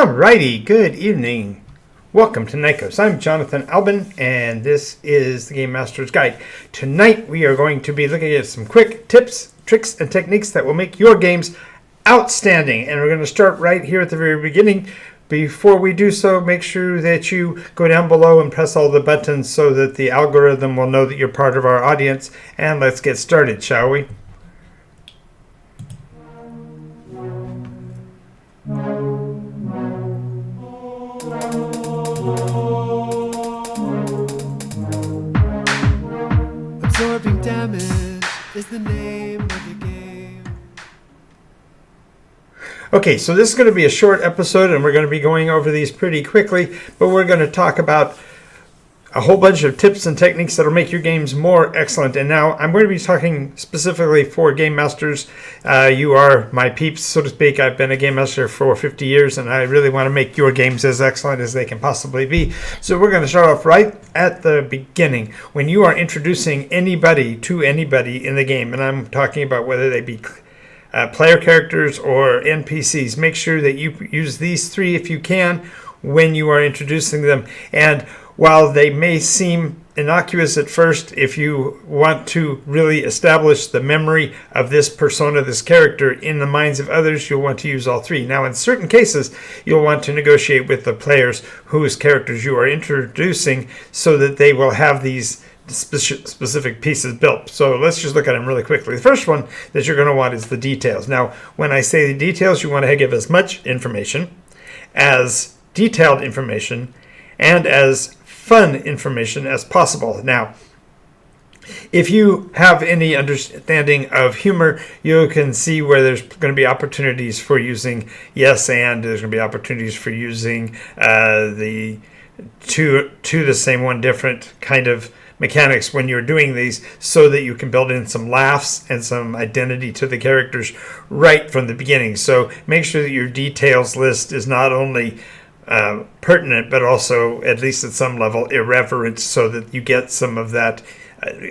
Alrighty, good evening. Welcome to Nikos. I'm Jonathan Albin, and this is the Game Master's Guide. Tonight we are going to be looking at some quick tips, tricks, and techniques that will make your games outstanding. And we're going to start right here at the very beginning. Before we do so, make sure that you go down below and press all the buttons so that the algorithm will know that you're part of our audience. And let's get started, shall we? Absorbing damage is the name of the game. Okay, so this is going to be a short episode, and we're going to be going over these pretty quickly, but we're going to talk about a whole bunch of tips and techniques that will make your games more excellent. And now I'm going to be talking specifically for game masters. You are my peeps, so to speak. I've been a game master for 50 years, and I really want to make your games as excellent as they can possibly be. So we're going to start off right at the beginning. When you are introducing anybody to anybody in the game, and I'm talking about whether they be player characters or NPCs, make sure that you use these three if you can when you are introducing them. And while they may seem innocuous at first, if you want to really establish the memory of this persona, this character, in the minds of others, you'll want to use all three. Now, in certain cases, you'll want to negotiate with the players whose characters you are introducing so that they will have these specific pieces built. So let's just look at them really quickly. The first one that you're going to want is the details. Now, when I say the details, you want to give as much information, as detailed information, and as fun information as possible. Now, if you have any understanding of humor, you can see where there's going to be opportunities for using yes and. There's going to be opportunities for using the two the same one different kind of mechanics when you're doing these, so that you can build in some laughs and some identity to the characters right from the beginning. So make sure that your details list is not only pertinent, but also, at least at some level, irreverent, so that you get some of that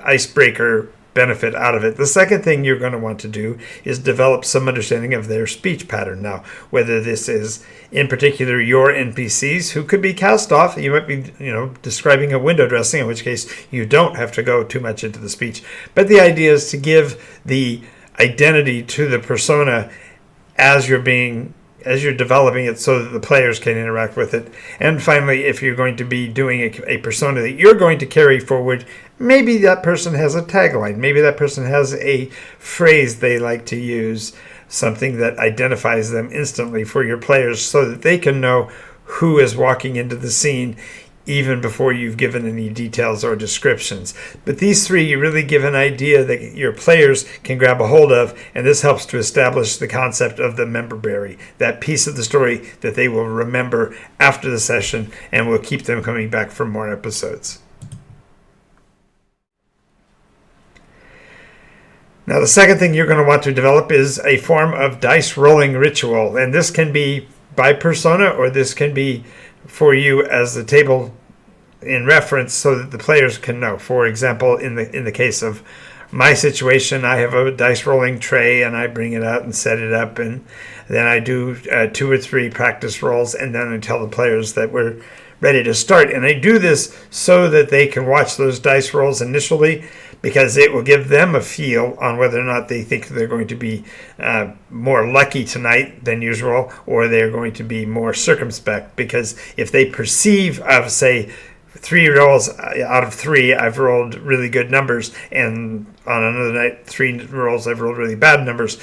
icebreaker benefit out of it. The second thing you're going to want to do is develop some understanding of their speech pattern. Now, whether this is in particular your NPCs who could be cast off, you might be, describing a window dressing, in which case you don't have to go too much into the speech. But the idea is to give the identity to the persona as you're developing it, so that the players can interact with it. And finally, if you're going to be doing a persona that you're going to carry forward, maybe that person has a tagline. Maybe that person has a phrase they like to use, something that identifies them instantly for your players, so that they can know who is walking into the scene even before you've given any details or descriptions. But these three, you really give an idea that your players can grab a hold of, and this helps to establish the concept of the memberberry, that piece of the story that they will remember after the session and will keep them coming back for more episodes. Now, the second thing you're going to want to develop is a form of dice rolling ritual, and this can be by persona, or this can be for you as the table in reference, so that the players can know. For example, in the case of my situation, I have a dice rolling tray, and I bring it out and set it up, and then I do 2 or 3 practice rolls, and then I tell the players that we're ready to start. And I do this so that they can watch those dice rolls initially, because it will give them a feel on whether or not they think they're going to be more lucky tonight than usual, or they're going to be more circumspect. Because if they perceive of, say, 3 rolls out of 3, I've rolled really good numbers, and on another night, 3 rolls, I've rolled really bad numbers,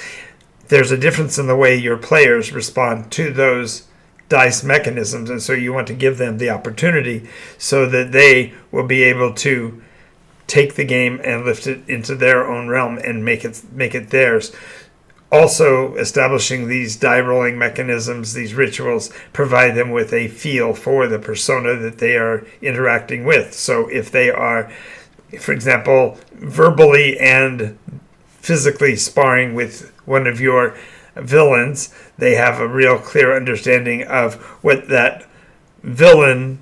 there's a difference in the way your players respond to those dice mechanisms. And so you want to give them the opportunity so that they will be able to take the game and lift it into their own realm and make it theirs. Also, establishing these die rolling mechanisms, these rituals, provide them with a feel for the persona that they are interacting with. So if they are, for example, verbally and physically sparring with one of your villains, they have a real clear understanding of what that villain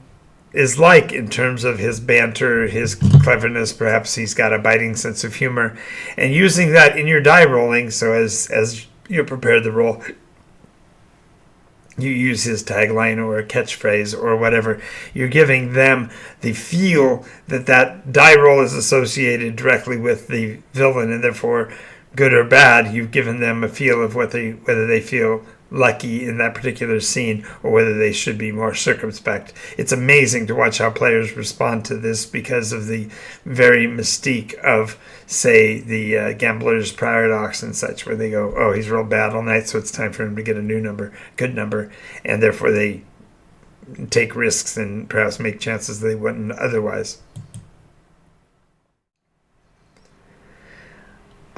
is like in terms of his banter, his cleverness. Perhaps he's got a biting sense of humor, and using that in your die rolling. So as you prepare the roll, you use his tagline or a catchphrase or whatever. You're giving them the feel that that die roll is associated directly with the villain, and therefore, good or bad, you've given them a feel of whether they feel lucky in that particular scene or whether they should be more circumspect. It's amazing to watch how players respond to this because of the very mystique of, say, the gambler's paradox and such, where they go, oh, he's rolled bad all night, so it's time for him to get a new number, good number, and therefore they take risks and perhaps make chances they wouldn't otherwise.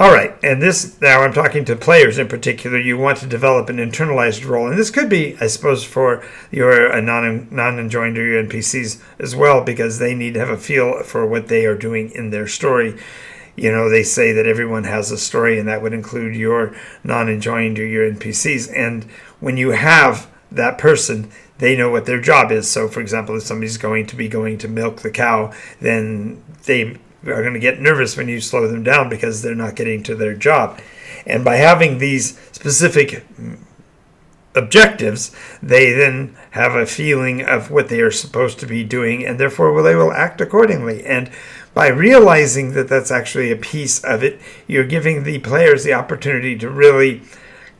All right, and this, now I'm talking to players in particular, you want to develop an internalized role. And this could be, I suppose, for your non-enjoined or your NPCs as well, because they need to have a feel for what they are doing in their story. You know, they say that everyone has a story, and that would include your non-enjoined or your NPCs. And when you have that person, they know what their job is. So, for example, if somebody's going to milk the cow, then they are going to get nervous when you slow them down because they're not getting to their job. And by having these specific objectives, they then have a feeling of what they are supposed to be doing, and therefore they will act accordingly. And by realizing that that's actually a piece of it, you're giving the players the opportunity to really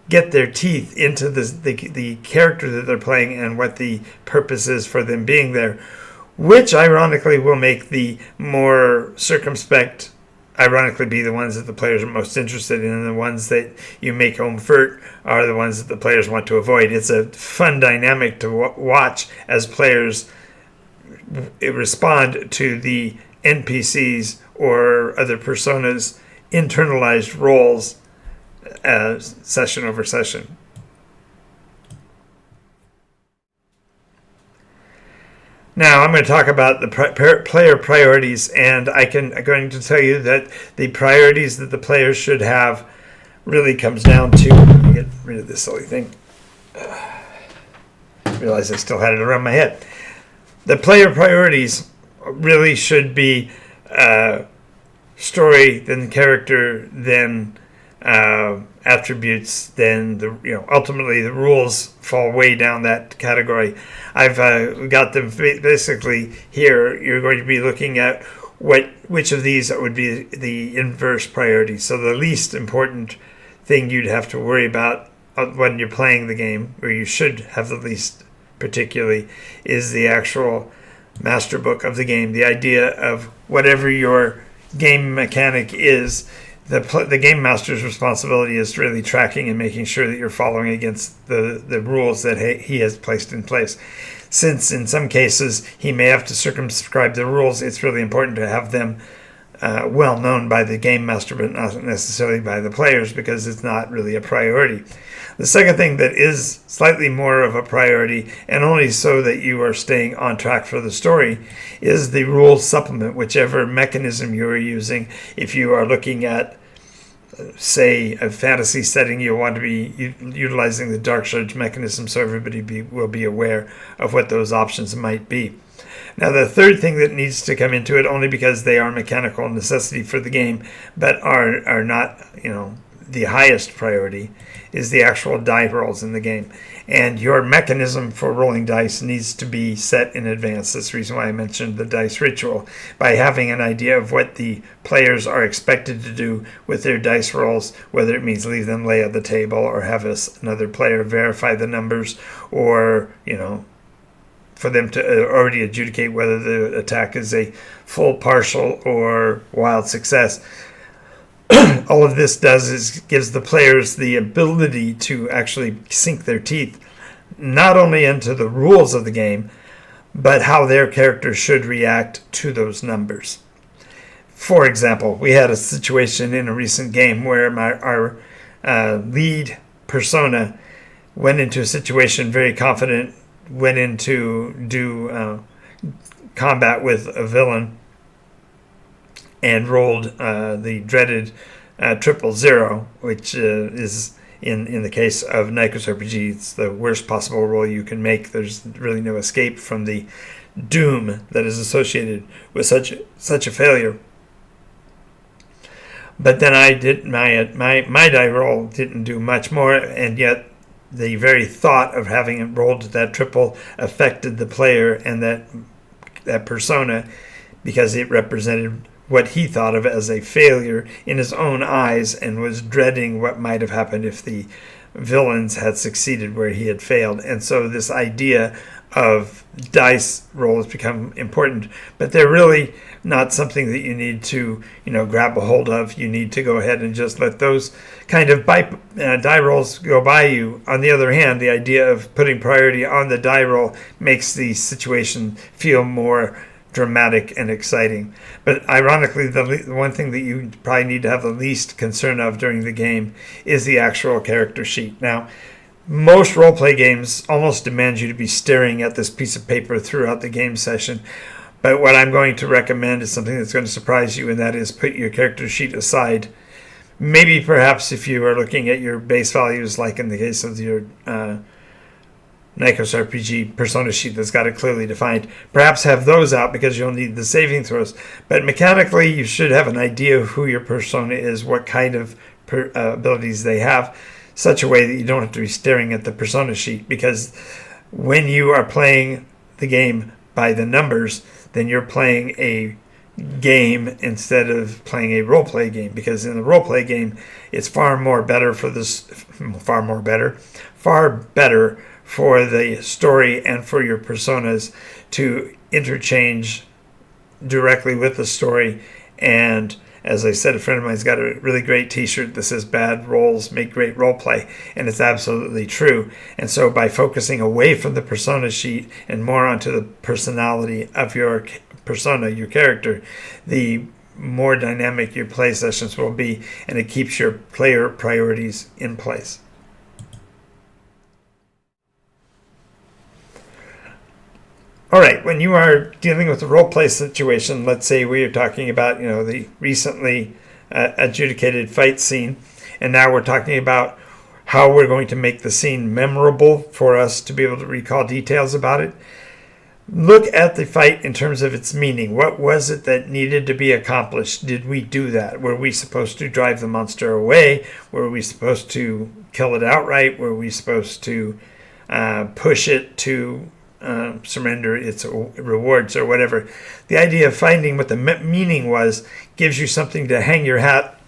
get their teeth into the character that they're playing and what the purpose is for them being there, which ironically will make the more circumspect ironically be the ones that the players are most interested in, and the ones that you make overt are the ones that the players want to avoid. It's a fun dynamic to watch as players respond to the NPCs or other personas' internalized roles session over session. Now I'm going to talk about the player priorities, and I'm going to tell you that the priorities that the players should have really comes down to, let me get rid of this silly thing. Realize I still had it around my head. The player priorities really should be story, then character, then attributes, then ultimately the rules fall way down that category. I've got them basically here. You're going to be looking at which of these would be the inverse priority. So the least important thing you'd have to worry about when you're playing the game, or you should have the least particularly, is the actual master book of the game. The idea of whatever your game mechanic is, the game master's responsibility is really tracking and making sure that you're following against the rules that he has placed in place. Since in some cases he may have to circumscribe the rules, it's really important to have them well known by the game master, but not necessarily by the players, because it's not really a priority. The second thing that is slightly more of a priority, and only so that you are staying on track for the story, is the rules supplement, whichever mechanism you are using. If you are looking at, say, a fantasy setting, you'll want to be utilizing the Dark Surge mechanism so everybody will be aware of what those options might be. Now, the third thing that needs to come into it, only because they are mechanical necessity for the game, but are not, the highest priority, is the actual die rolls in the game. And your mechanism for rolling dice needs to be set in advance. That's the reason why I mentioned the dice ritual. By having an idea of what the players are expected to do with their dice rolls, whether it means leave them lay at the table or have another player verify the numbers, or, for them to already adjudicate whether the attack is a full, partial, or wild success. All of this does is gives the players the ability to actually sink their teeth not only into the rules of the game, but how their characters should react to those numbers. For example, we had a situation in a recent game where our lead persona went into a situation very confident, went in to do combat with a villain, and rolled the dreaded 000, which is, in the case of Nycos RPG, it's the worst possible roll you can make. There's really no escape from the doom that is associated with such a failure. But then I did my die roll didn't do much more, and yet the very thought of having it rolled that triple affected the player and that persona, because it represented what he thought of as a failure in his own eyes, and was dreading what might have happened if the villains had succeeded where he had failed. And so this idea of dice rolls become important, but they're really not something that you need to, grab a hold of. You need to go ahead and just let those kind of die rolls go by you. On the other hand, the idea of putting priority on the die roll makes the situation feel more dramatic and exciting. But ironically, the one thing that you probably need to have the least concern of during the game is the actual character sheet. Now, most role-play games almost demand you to be staring at this piece of paper throughout the game session. But what I'm going to recommend is something that's going to surprise you, and that is put your character sheet aside. Maybe perhaps if you are looking at your base values, like in the case of your Nikos RPG persona sheet that's got it clearly defined, perhaps have those out because you'll need the saving throws. But mechanically, you should have an idea of who your persona is, what kind of abilities they have, such a way that you don't have to be staring at the persona sheet. Because when you are playing the game by the numbers, then you're playing a game instead of playing a role-play game. Because in the role-play game, it's far better for the story and for your personas to interchange directly with the story. And as I said, a friend of mine's got a really great t-shirt that says "Bad roles make great role play," and it's absolutely true. And so by focusing away from the persona sheet and more onto the personality of your persona, your character, the more dynamic your play sessions will be, and it keeps your player priorities in place. All right, when you are dealing with a role-play situation, let's say we are talking about, the recently adjudicated fight scene, and now we're talking about how we're going to make the scene memorable for us to be able to recall details about it. Look at the fight in terms of its meaning. What was it that needed to be accomplished? Did we do that? Were we supposed to drive the monster away? Were we supposed to kill it outright? Were we supposed to push it to surrender its rewards or whatever? The idea of finding what the meaning was gives you something to hang your hat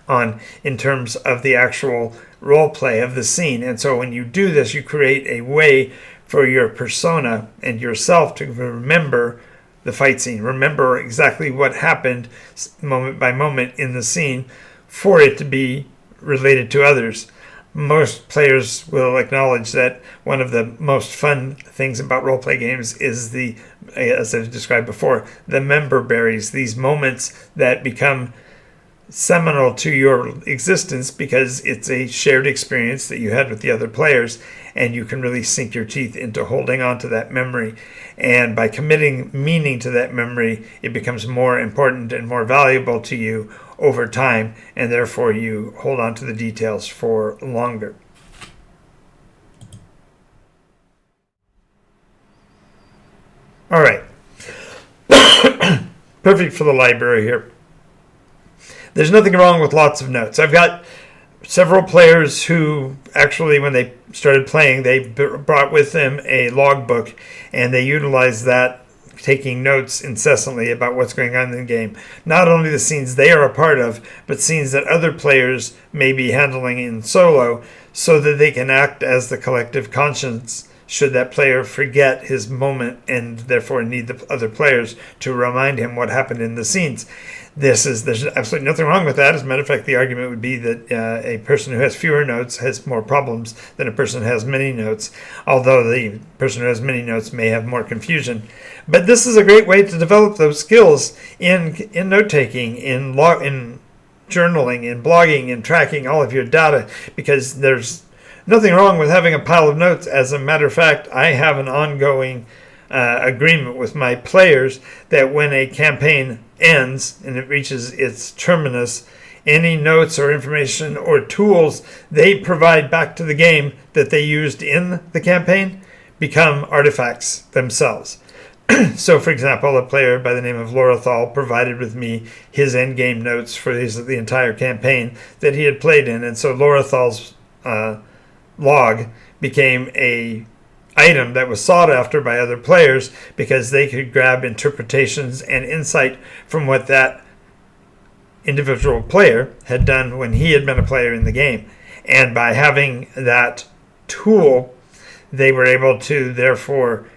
on in terms of the actual role play of the scene. And so when you do this, you create a way for your persona and yourself to remember the fight scene, remember exactly what happened moment by moment in the scene for it to be related to others. Most players will acknowledge that one of the most fun things about role-play games is as I've described before, the member berries, these moments that become seminal to your existence because it's a shared experience that you had with the other players, and you can really sink your teeth into holding on to that memory. And by committing meaning to that memory, it becomes more important and more valuable to you over time, and therefore you hold on to the details for longer. All right. Perfect for the library here. There's nothing wrong with lots of notes. I've got several players who actually, when they started playing, they brought with them a logbook, and they utilized that, taking notes incessantly about what's going on in the game. Not only the scenes they are a part of, but scenes that other players may be handling in solo, so that they can act as the collective conscience should that player forget his moment and therefore need the other players to remind him what happened in the scenes. There's absolutely nothing wrong with that. As a matter of fact, the argument would be that a person who has fewer notes has more problems than a person who has many notes, although the person who has many notes may have more confusion. But this is a great way to develop those skills in note-taking, in journaling, in blogging, in tracking all of your data, because there's nothing wrong with having a pile of notes. As a matter of fact, I have an ongoing agreement with my players that when a campaign ends and it reaches its terminus, any notes or information or tools they provide back to the game that they used in the campaign become artifacts themselves. So, for example, a player by the name of Lorathal provided with me his endgame notes for the entire campaign that he had played in. And so Lorathal's log became a item that was sought after by other players because they could grab interpretations and insight from what that individual player had done when he had been a player in the game. And by having that tool, they were able to therefore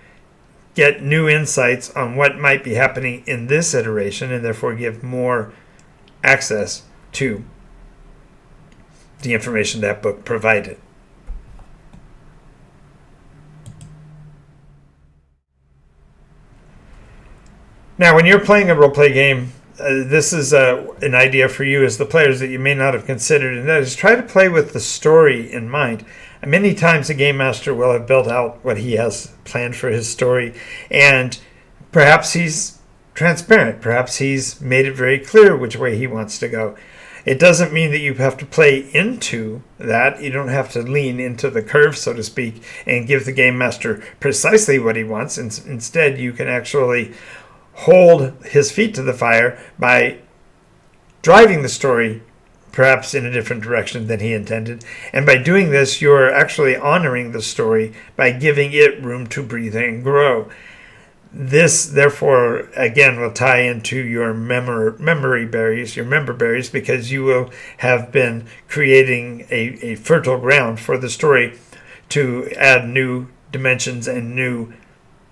get new insights on what might be happening in this iteration and therefore give more access to the information that book provided. Now, when you're playing a role-play game, this is an idea for you as the players that you may not have considered, and that is try to play with the story in mind. Many times a game master will have built out what he has planned for his story, and perhaps he's transparent. Perhaps he's made it very clear which way he wants to go. It doesn't mean that you have to play into that. You don't have to lean into the curve, so to speak, and give the game master precisely what he wants. Instead, you can actually hold his feet to the fire by driving the story perhaps in a different direction than he intended. And by doing this, you're actually honoring the story by giving it room to breathe and grow. This, therefore, again, will tie into your memory berries, your member berries, because you will have been creating a fertile ground for the story to add new dimensions and new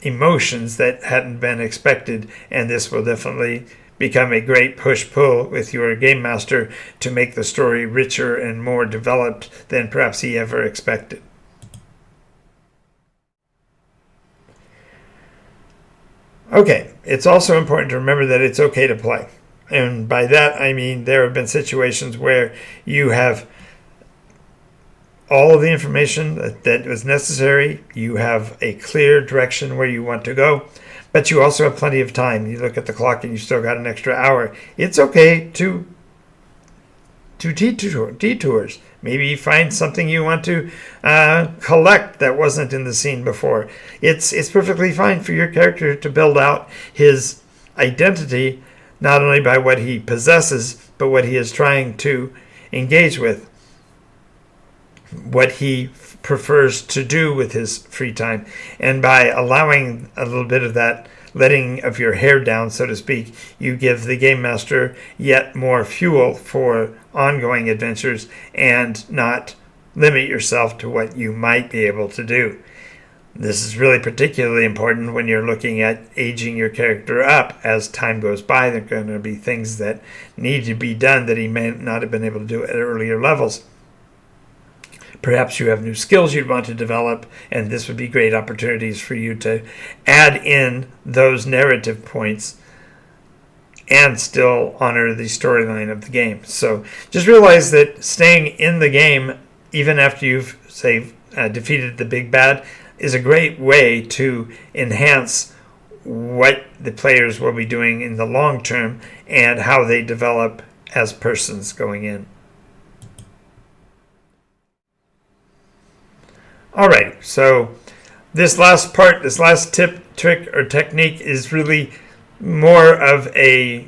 emotions that hadn't been expected. And this will definitely become a great push-pull with your game master to make the story richer and more developed than perhaps he ever expected. Okay, it's also important to remember that it's okay to play. And by that, I mean there have been situations where you have all of the information that was necessary. You have a clear direction where you want to go, but you also have plenty of time. You look at the clock and you still got an extra hour. It's okay to detours. Maybe find something you want to collect that wasn't in the scene before. It's perfectly fine for your character to build out his identity, not only by what he possesses, but what he is trying to engage with, what he prefers to do with his free time. And by allowing a little bit of that letting of your hair down, so to speak, you give the game master yet more fuel for ongoing adventures and not limit yourself to what you might be able to do. This is really particularly important when you're looking at aging your character up as time goes by. There are going to be things that need to be done that he may not have been able to do at earlier levels. Perhaps you have new skills you'd want to develop, and this would be great opportunities for you to add in those narrative points and still honor the storyline of the game. So just realize that staying in the game, even after you've, say, defeated the big bad, is a great way to enhance what the players will be doing in the long term and how they develop as persons going in. Alright, so this last part, this last tip, trick, or technique is really more of a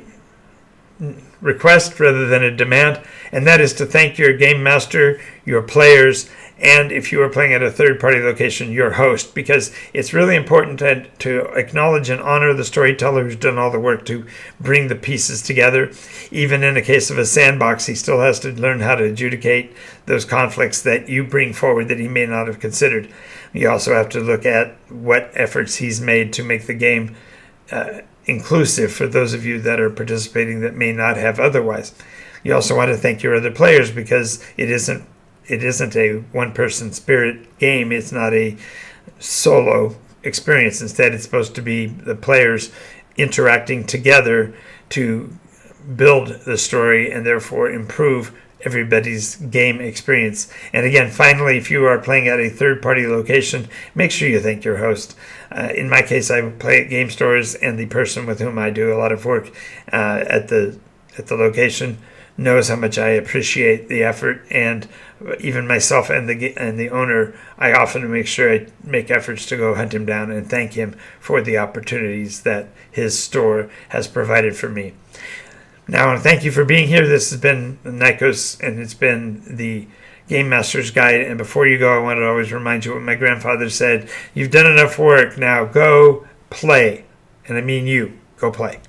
request rather than a demand, and that is to thank your game master, your players, and if you are playing at a third-party location, your host, because it's really important to acknowledge and honor the storyteller who's done all the work to bring the pieces together. Even in a case of a sandbox, he still has to learn how to adjudicate those conflicts that you bring forward that he may not have considered. You also have to look at what efforts he's made to make the game inclusive for those of you that are participating that may not have otherwise. You also want to thank your other players because it isn't a one-person spirit game. It's not a solo experience. Instead, it's supposed to be the players interacting together to build the story and therefore improve everybody's game experience. And again, finally, if you are playing at a third-party location, make sure you thank your host. In my case, I play at game stores, and the person with whom I do a lot of work at the location knows how much I appreciate the effort, and even myself and the owner, I often make sure I make efforts to go hunt him down and thank him for the opportunities that his store has provided for me. Now, thank you for being here. This has been Nikos, and it's been the Game Master's Guide. And before you go, I want to always remind you what my grandfather said. You've done enough work. Now go play. And I mean you. Go play.